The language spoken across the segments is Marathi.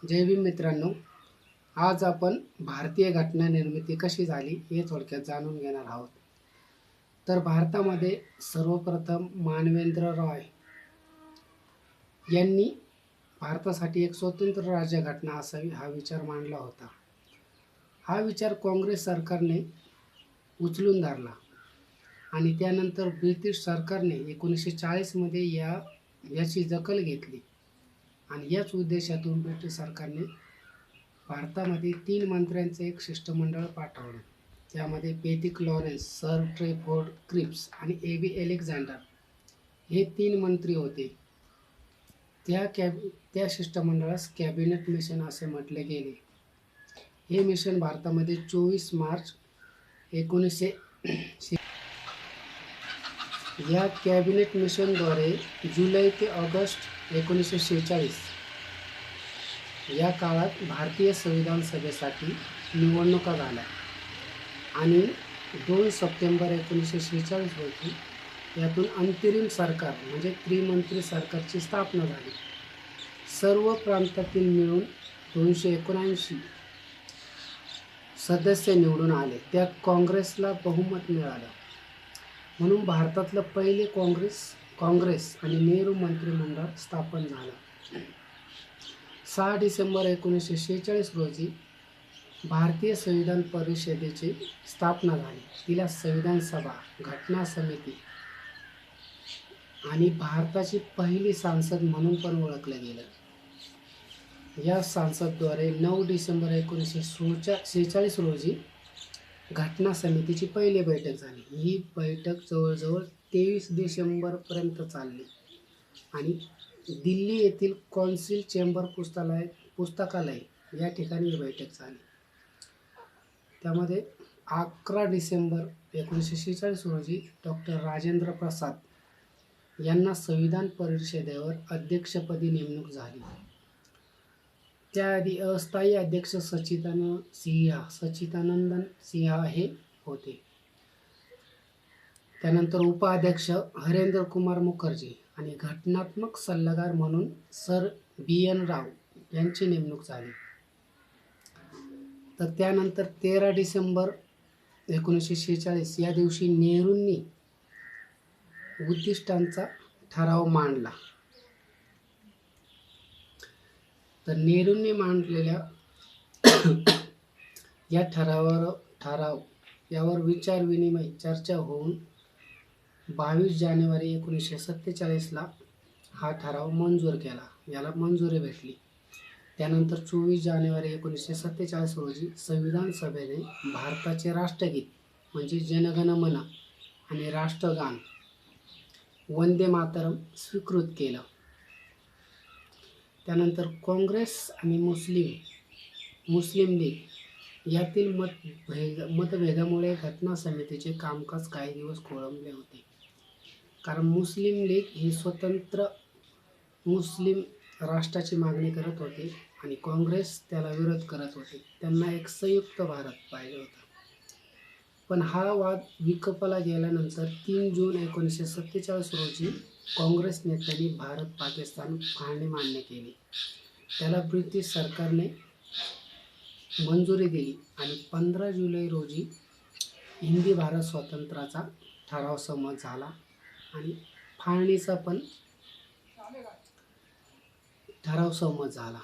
जय भीम मित्रांनो, आज आपण भारतीय घटना निर्मिती कशी झाली हे थोडक्यात जाणून घेणार आहोत. तर भारतामध्ये सर्वप्रथम मानवेंद्र रॉय यांनी भारतासाठी एक स्वतंत्र राज्यघटना असावी हा विचार मांडला होता. हा विचार काँग्रेस सरकारने उचलून धरला आणि त्यानंतर ब्रिटिश सरकारने 1940मध्ये याची दखल घेतली आणि याच उद्देशातून ब्रिटिश सरकारने भारतामध्ये 3 मंत्र्यांचे एक शिष्टमंडळ पाठवलं. त्यामध्ये Pethick Lawrence, sir Stafford Cripps आणि ए.बी. अलेक्झांडर हे 3 मंत्री होते. त्या शिष्टमंडळास कॅबिनेट मिशन असे म्हटले गेले. हे मिशन भारतामध्ये 24 मार्च 1900 या कॅबिनेट मिशनद्वारे जुलै ते ऑगस्ट 1946 या काळात भारतीय संविधान सभेसाठी निवडणुका झाल्या आणि 2 सप्टेंबर 1946 रोजी यातून अंतरिम सरकार म्हणजे त्रिमंत्री सरकारची स्थापना झाली. सर्व प्रांतातील मिळून 279 सदस्य निवडून आले. त्यात काँग्रेसला बहुमत मिळालं. म्हणून भारतातलं पहिले काँग्रेस आणि नेहरू मंत्रिमंडळ स्थापन झालं. 6 डिसेंबर 1946 रोजी भारतीय संविधान परिषदेची स्थापना झाली. तिला संविधान सभा, घटना समिती आणि भारताची पहिली संसद म्हणून पण ओळखलं गेलं. या संसदद्वारे 9 डिसेंबर 1946 रोजी घटना समितीची पहिली बैठक झाली. ही बैठक जवळजवळ 23 डिसेंबरपर्यंत चालली आणि दिल्ली येथील कौन्सिल चेंबर पुस्तकालय या ठिकाणी ही बैठक झाली. त्यामध्ये 11 डिसेंबर 1946 रोजी डॉक्टर राजेंद्र प्रसाद यांना संविधान परिषदेवर अध्यक्षपदी नेमणूक झाली. त्याआधी अस्थायी अध्यक्ष सच्चिदानंद सिन्हा हे होते. त्यानंतर उपाध्यक्ष हरेंद्र कुमार मुखर्जी आणि घटनात्मक सल्लागार म्हणून सर बी.एन. राव यांची नेमणूक झाली. तर त्यानंतर 13 डिसेंबर 1946 या दिवशी नेहरूंनी उद्दिष्टांचा ठराव मांडला. तर नेहरूंनी मांडलेल्या या ठराव यावर विचारविनिमय चर्चा होऊन 22 जानेवारी 1947ला हा ठराव मंजूर केला. याला मंजुरी भेटली. त्यानंतर 24 जानेवारी 1947 रोजी संविधान सभेने भारताचे राष्ट्रगीत म्हणजे जनगण मन आणि राष्ट्रगान वंदे मातरम स्वीकृत केलं. त्यानंतर काँग्रेस आणि मुस्लिम लीग यातील मतभेदामुळे घटना समितीचे कामकाज काही दिवस खोळंबले होते. कारण मुस्लिम लीग ही स्वतंत्र मुस्लिम राष्ट्राची मागणी करत होते आणि काँग्रेस त्याला विरोध करत होते. त्यांना एक संयुक्त भारत पाहिजे होता. पण हा वाद विकोपाला गेल्यानंतर 3 जून 1947 रोजी काँग्रेस नेत्यांनी भारत-पाकिस्तान फाळणी मान्य केली. त्याला ब्रिटिश सरकारने मंजुरी दिली आणि 15 जुलै रोजी हिंदी भारत स्वातंत्र्याचा ठराव संमत झाला आणि फाळणीचा पण ठराव संमत झाला.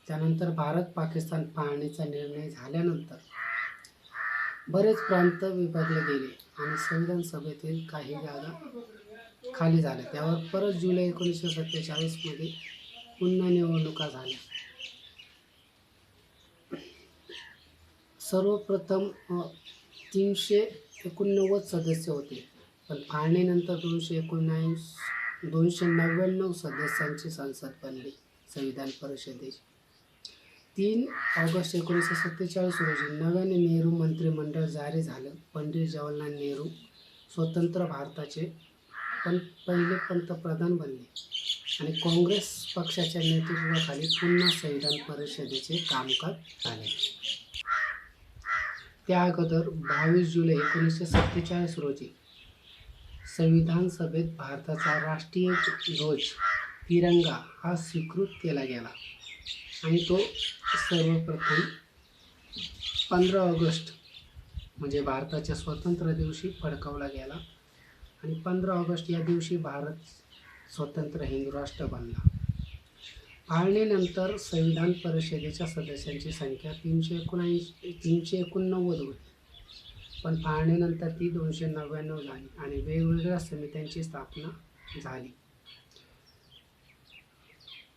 त्यानंतर भारत-पाकिस्तान फाळणीचा निर्णय झाल्यानंतर बरेच प्रांत विभागले गेले आणि संविधान सभेतील काही जागा खाली झाल्या. त्यावर परत जुलै 1947 मध्ये पुन्हा निवडणुका झाल्या. सर्वप्रथम 389 सदस्य होते, पण फाळणीनंतर 299 सदस्यांची संसद बनली संविधान परिषदेची. 3 ऑगस्ट 1947 रोजी नव्याने नेहरू मंत्रिमंडळ जारी झालं. पंडित जवाहरलाल नेहरू स्वतंत्र भारताचे पहिले पंतप्रधान बनले आणि काँग्रेस पक्षाच्या नेतृत्वाखाली पुन्हा संविधान परिषदेचे कामकाज झाले. त्या अगोदर 22 जुलै 1947 रोजी संविधान सभेत भारताचा राष्ट्रीय ध्वज तिरंगा हा स्वीकृत केला गेला आणि तो सर्वप्रथम 15 ऑगस्ट म्हणजे भारताच्या स्वातंत्र्य दिवशी फडकवला गेला आणि 15 ऑगस्ट या दिवशी भारत स्वतंत्र हिंदू राष्ट्र बनला. फाळणीनंतर संविधान परिषदेच्या सदस्यांची संख्या 389 होती, पण फाळणीनंतर ती 299 झाली आणि वेगवेगळ्या समित्यांची स्थापना झाली.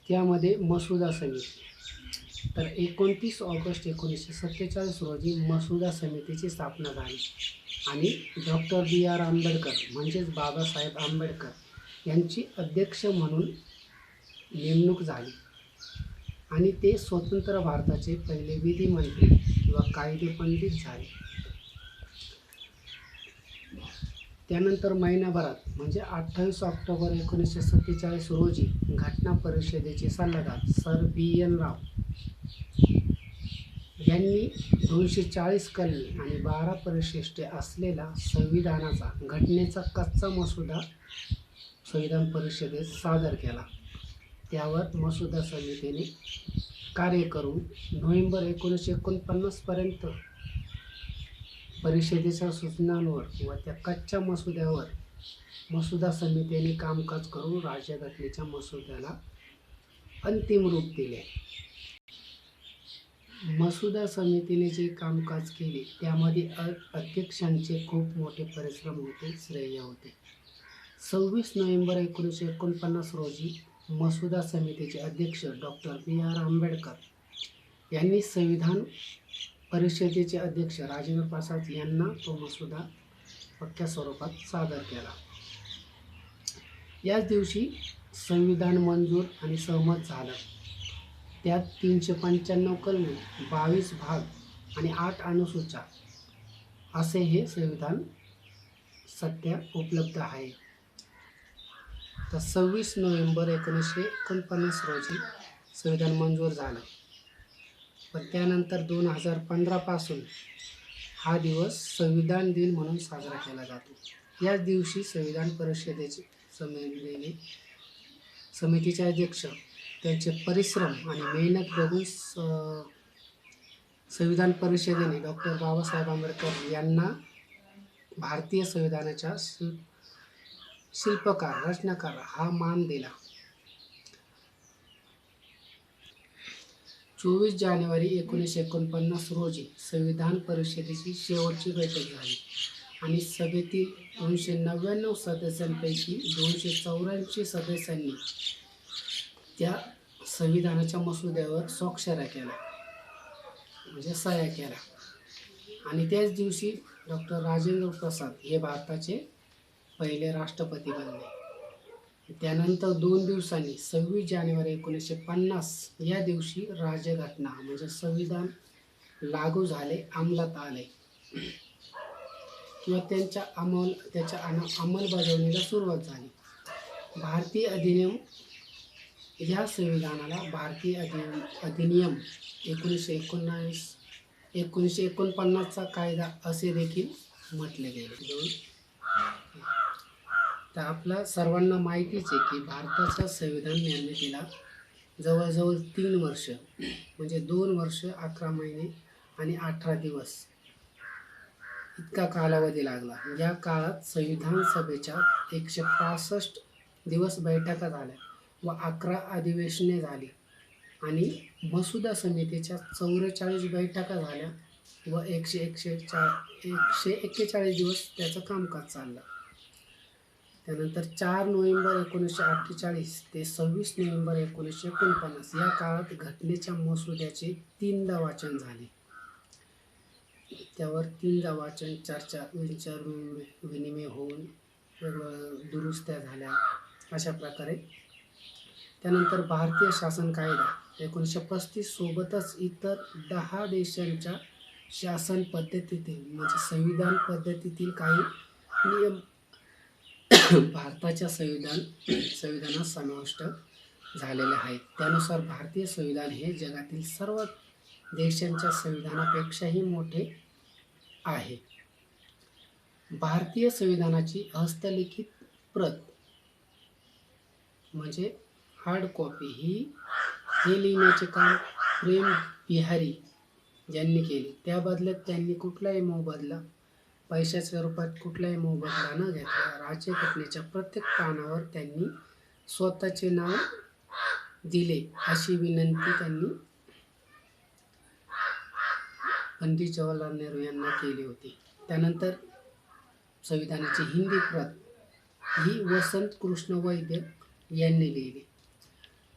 त्यामध्ये मसुदा समिती. तर 29 ऑगस्ट 1947 रोजी मसुदा समितीची स्थापना झाली आणि डॉक्टर B.R. आंबेडकर म्हणजेच बाबासाहेब आंबेडकर यांची अध्यक्ष म्हणून नेमणूक झाली आणि ते स्वतंत्र भारताचे पहिले विधिमंत्री किंवा कायदेपंडित झाले. त्यानंतर महिनाभरात म्हणजे 28 ऑक्टोबर 1947 रोजी घटना परिषदेचे सल्लागार सर B.N. राव यांनी 240 कलमी आणि 12 परिशिष्टे असलेला संविधानाचा घटनेचा कच्चा मसुदा संविधान परिषदेत सादर केला. त्यावर मसुदा समितीने कार्य करून नोव्हेंबर 1949 पर्यंत परिषदेच्या सूचनांवर व त्या कच्च्या मसुद्यावर मसुदा समितीने कामकाज करून राज्यघटनेच्या मसुद्याला अंतिम रूप दिले. मसुदा समितीने जे कामकाज केले त्यामध्ये अध्यक्षांचे खूप मोठे परिश्रम होते, श्रेय होते. 26 नोव्हेंबर 1949 रोजी मसुदा समितीचे अध्यक्ष डॉक्टर B.R. आंबेडकर यांनी संविधान परिषदेचे अध्यक्ष राजेंद्र प्रसाद यांना तो मसुदा पक्क्या स्वरूपात सादर केला. याच दिवशी संविधान मंजूर आणि सहमत झालं. त्यात 395 कलमे, 22 भाग आणि 8 अनुसूच्या असे हे संविधान सध्या उपलब्ध आहे. तर 26 नोव्हेंबर 1949 रोजी संविधान मंजूर झालं, पण त्यानंतर 2015 पासून हा दिवस संविधान दिन म्हणून साजरा केला जातो. याच दिवशी संविधान परिषदेचे समितीचे अध्यक्ष त्यांचे परिश्रम आणि मेहनत बघून संविधान परिषदेने डॉक्टर बाबासाहेब आंबेडकर यांना भारतीय संविधानाच्या शिल्पकार, रचनाकार हा मान दिला. 24 जानेवारी 1949 रोजी संविधान परिषदेची शेवटची बैठक झाली आणि सभेतील 299 सदस्यांपैकी 284 सदस्यांनी त्या संविधानाच्या मसुद्यावर स्वाक्षऱ्या केल्या म्हणजे सह्या केल्या आणि त्याच दिवशी डॉक्टर राजेंद्र प्रसाद हे भारताचे पहिले राष्ट्रपती बनले. त्यानंतर 2 दिवसांनी 26 जानेवारी 1950 या दिवशी राज्यघटना म्हणजे संविधान लागू झाले, अंमलात आले किंवा त्याच्या अंमलबजावणीला सुरुवात झाली. भारतीय अधिनियम या संविधानाला भारतीय अधिनियम 1949चा कायदा असे देखील म्हटले गेले. तर आपल्या सर्वांना माहितीच आहे की भारताच्या संविधान निर्मितीला जवळजवळ 3 वर्ष म्हणजे 2 वर्ष 11 महिने आणि 18 दिवस इतका कालावधी लागला. या काळात संविधान सभेच्या 165 दिवस बैठका झाल्या व 11 अधिवेशने झाली आणि मसुदा समितीच्या 44 बैठका झाल्या व 141 दिवस त्याचं कामकाज चाललं. त्यानंतर 4 नोव्हेंबर 1948 ते 26 नोव्हेंबर 1949 या काळात घटनेच्या मसुद्याचे 3दा वाचन झाले. त्यावर 3दा वाचन, चर्चा, विचार विनिमय होऊन वेगवेगळ्या दुरुस्त्या झाल्या अशा प्रकारे. त्यानंतर भारतीय शासन कायदा 1935 सोबतच इतर 10 देशांच्या शासन पद्धतीतील म्हणजे संविधान पद्धतीतील काही नियम भारताच्या संविधानात समाविष्ट झालेले आहेत. त्यानुसार भारतीय संविधान हे जगातील सर्व देशांच्या संविधानापेक्षाही मोठे आहे. भारतीय संविधानाची हस्तलिखित प्रत म्हणजे हार्ड कॉपी हे लिहिण्याचे काम प्रेम बिहारी ज्यांनी केली, त्या बदल्यात त्यांनी कुठलाही मोबदला, पैशाच्या रूपात कुठलाही मोबदला न घेतला राज्यघटनेच्या प्रत्येक पानावर त्यांनी स्वतःचे नाव दिले, अशी विनंती त्यांनी पंडित जवाहरलाल नेहरू यांना केली होती. त्यानंतर संविधानाची हिंदी प्रत ही वसंत कृष्ण वैद्य यांनी लिहिली.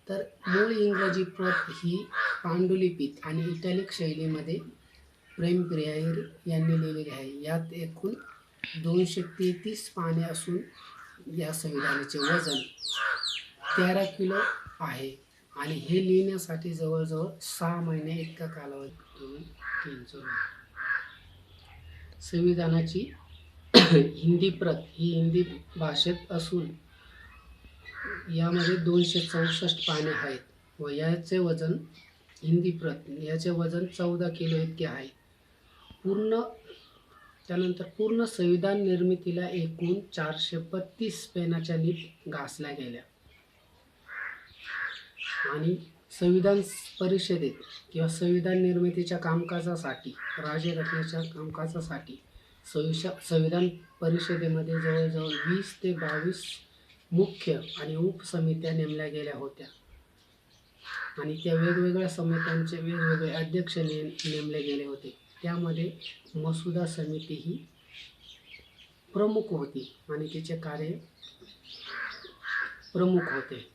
तर मूळ इंग्रजी प्रत ही पांडुलिपीत आणि इटॅलिक शैलीमध्ये प्रेम बिहारी यांनी लिहिलेली आहे. यात एकूण 233 पाने असून या संविधानाचे वजन 13 किलो आहे आणि हे लिहिण्यासाठी जवळजवळ 6 महिने इतका कालावधी संविधानाची हिंदी प्रत ही हिंदी भाषेत असून यामध्ये 264 पाने आहेत व याचे वजन हिंदी प्रत याचे वजन 14 किलो इतके आहे. त्यानंतर पूर्ण संविधान निर्मितीला एकूण 432 पेनाच्या लीप घासल्या गेल्या आणि संविधान परिषदेत किंवा संविधान निर्मितीच्या कामकाजासाठी, राज्यघटनेच्या कामकाजासाठी संविधान परिषदेमध्ये जवळजवळ 20 ते 22 मुख्य आणि उपसमित्या नेमल्या गेल्या होत्या आणि त्या वेगवेगळ्या समित्यांचे वेगवेगळे अध्यक्ष नेमले गेले होते. त्यामध्ये मसुदा समिती ही प्रमुख होती आणि तिचे कार्य प्रमुख होते.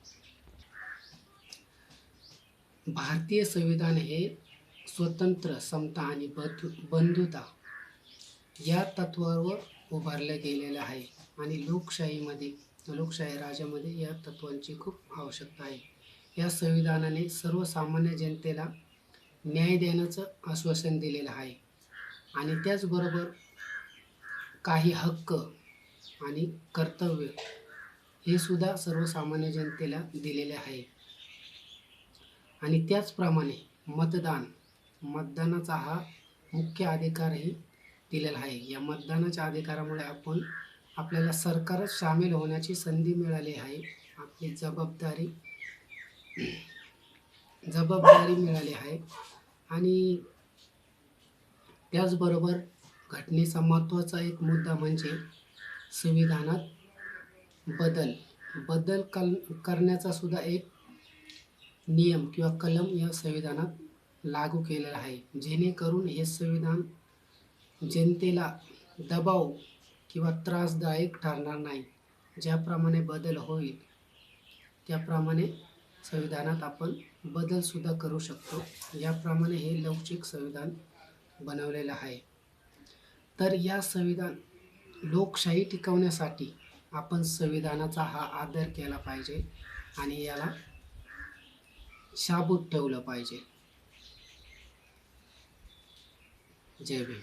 भारतीय संविधान हे स्वतंत्र, समता आणि बंधुता या तत्वावर उभारले गेलेले आहे आणि लोकशाही राज्यामध्ये या तत्वांची खूप आवश्यकता आहे. या संविधानाने सर्वसामान्य जनतेला न्याय देण्याचं आश्वासन दिलेलं आहे आणि त्याचबरोबर काही हक्क आणि कर्तव्य हे सुद्धा सर्वसामान्य जनतेला दिलेले आहे आणि त्याचप्रमाणे मतदानाचा हा मुख्य अधिकारही दिलेला आहे. या मतदानाच्या अधिकारामुळे आपल्याला सरकारात सामील होण्याची संधी मिळाली आहे. आपली जबाबदारी मिळाली आहे आणि त्याचबरोबर घटनेचा महत्त्वाचा एक मुद्दा म्हणजे संविधानात बदल करण्याचा सुद्धा एक नियम किंवा कलम या संविधानात लागू केलेला आहे, जेणेकरून हे संविधान जनतेला दबाव किंवा त्रासदायक ठरणार नाही. ज्याप्रमाणे बदल होईल त्याप्रमाणे संविधानात आपण बदलसुद्धा करू शकतो. याप्रमाणे हे लवचिक संविधान बनवलेलं आहे. तर या लोकशाही टिकवण्यासाठी आपण संविधानाचा हा आदर केला पाहिजे आणि याला शाबूत ठेवलं पाहिजे. जय भीम.